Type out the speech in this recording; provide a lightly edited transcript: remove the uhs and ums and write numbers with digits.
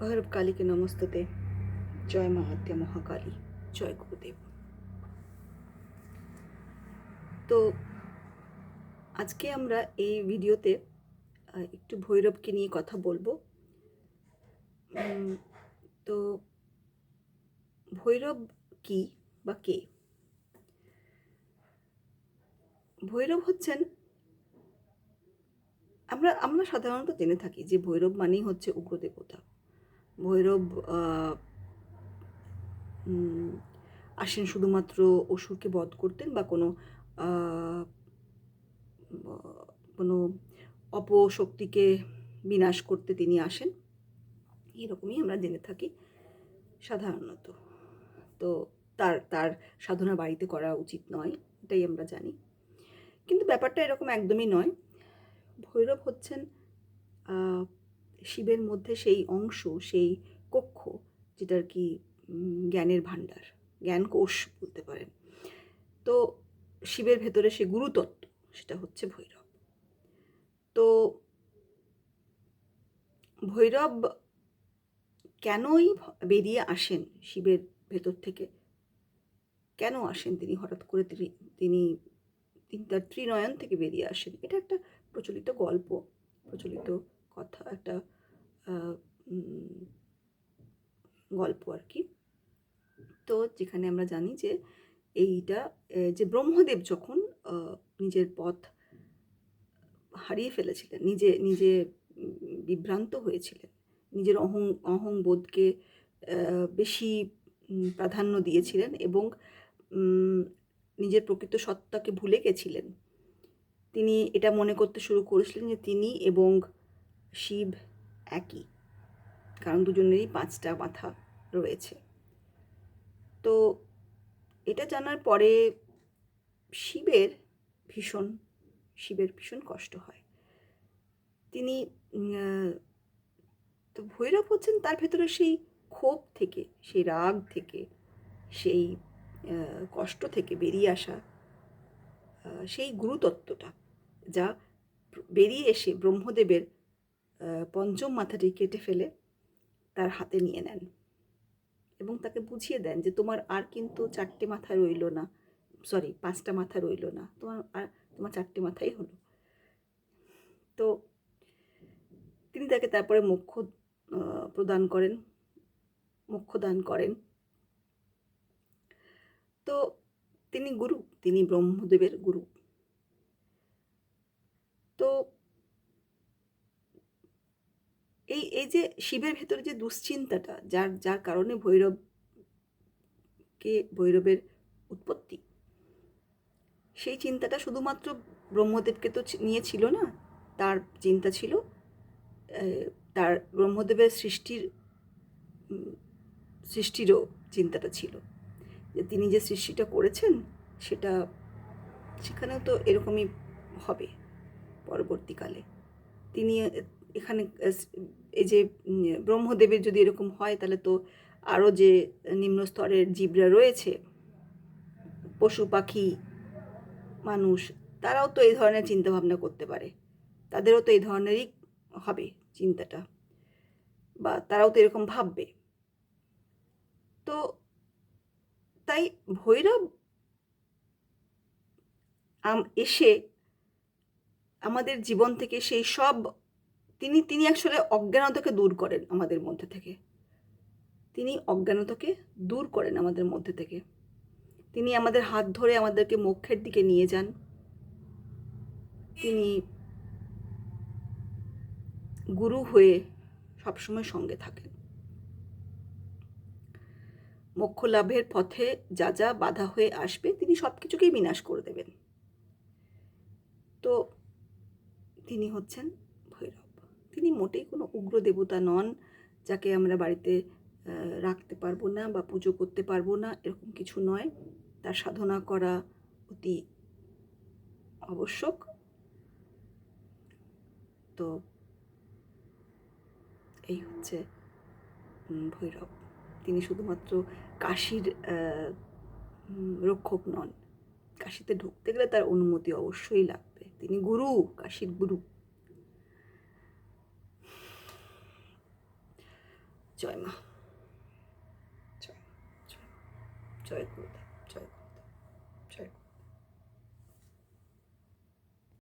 भैरव काली के नमस्तते। जय महात्या महाकाली। जय गुरुदेव। তো আজকে আমরা এই ভিডিওতে একটু ভৈরবকে নিয়ে কথা বলবো। তো ভৈরব কি বা কে? ভৈরব হচ্ছেন, আমরা আমরা সাধারণত জেনে থাকি যে ভৈরব মানেই হচ্ছে উগ্র দেবতা। ভৈরব আসেন শুধুমাত্র অসুরকে বধ করতেন বা কোনো অপশক্তিকে বিনাশ করতে তিনি আসেন, এরকমই আমরা জেনে থাকি সাধারণত। তো তার তার সাধনা বাড়িতে করা উচিত নয়, এটাই আমরা জানি। কিন্তু ব্যাপারটা এরকম একদমই নয়। ভৈরব হচ্ছেন শিবের মধ্যে সেই অংশ, সেই কক্ষ, যেটা আর কি জ্ঞানের ভাণ্ডার, জ্ঞান কোষ বলতে পারেন। তো শিবের ভেতরে সে গুরুতত্ত্ব, সেটা হচ্ছে ভৈরব। তো ভৈরব কেনই বেরিয়ে আসেন শিবের ভেতর থেকে? কেন আসেন তিনি হঠাৎ করে? তিনি তার ত্রিনয়ন থেকে বেরিয়ে আসেন। এটা একটা প্রচলিত গল্প, প্রচলিত কথা, একটা গল্প আর কি। তো যেখানে আমরা জানি যে এইটা যে ব্রহ্মদেব যখন নিজের পথ হারিয়ে ফেলেছিলেন, নিজে নিজে বিভ্রান্ত হয়েছিলেন, নিজের অহংবোধকে বেশি প্রাধান্য দিয়েছিলেন এবং নিজের প্রকৃত সত্তাকে ভুলে গেছিলেন। তিনি এটা মনে করতে শুরু করেছিলেন যে তিনি এবং শিব একই, কারণ দুজনেরই 5টা মাথা রয়েছে। তো এটা জানার পরে শিবের ভীষণ কষ্ট হয়। তিনি তো ভৈরব হচ্ছেন তার ভেতরে সেই ক্ষোভ থেকে, সেই রাগ থেকে, সেই কষ্ট থেকে বেরিয়ে আসা সেই গুরুতত্ত্বটা, যা বেরিয়ে এসে ব্রহ্মদেবের পঞ্চম মাথাটি কেটে ফেলে তার হাতে নিয়ে নেন এবং তাকে বুঝিয়ে দেন যে তোমার আর কিন্তু 4টে মাথা রইল না, 5টা মাথা রইল না, তোমার 4টে মাথাই হলো। তো তিনি তাকে তারপরে মোক্ষ দান করেন। তো তিনি গুরু, তিনি ব্রহ্মদেবের গুরু। তো এই যে শিবের ভেতরে যে দুশ্চিন্তাটা, যার কারণে ভৈরবের উৎপত্তি, সেই চিন্তাটা শুধুমাত্র ব্রহ্মদেবকে তো নিয়ে ছিল না। তার চিন্তা ছিল তার ব্রহ্মদেবের সৃষ্টিরও চিন্তাটা ছিল, যে তিনি যে সৃষ্টিটা করেছেন সেখানেও তো এরকমই হবে পরবর্তীকালে। তিনি এখানে এই যে ব্রহ্মদেবের যদি এরকম হয়, তাহলে তো আরও যে নিম্ন স্তরের জীবরা রয়েছে, পশু পাখি মানুষ, তারাও তো এই ধরনের চিন্তাভাবনা করতে পারে, তাদেরও তো এই ধরনেরই হবে চিন্তাটা, বা তারাও তো এরকম ভাববে। তো তাই ভৈরব এসে আমাদের জীবন থেকে সেই সব, তিনি আসলে অজ্ঞানতাকে দূর করেন আমাদের মধ্যে থেকে। তিনি অজ্ঞানতাকে দূর করেন আমাদের মধ্যে থেকে। তিনি আমাদের হাত ধরে আমাদেরকে মোক্ষের দিকে নিয়ে যান। তিনি গুরু হয়ে সবসময় সঙ্গে থাকেন। মোক্ষ লাভের পথে যা যা বাধা হয়ে আসবে, তিনি সব কিছুকেই বিনাশ করে দেবেন। তো তিনি হচ্ছেন ভৈরব। তিনি মোটেই কোনো উগ্র দেবতা নন, যাকে আমরা বাড়িতে রাখতে পারবো না বা পুজো করতে পারবো না, এরকম কিছু নয়। তার সাধনা করা অতি আবশ্যক। তো এই হচ্ছে ভৈরব। তিনি শুধুমাত্র কাশীর রক্ষক নন, কাশীতে ঢুকতে গেলে তার অনুমতি অবশ্যই লাগবে। তিনি গুরু, কাশীর গুরু। জয় মা। জয়। জয় গুরুদেব।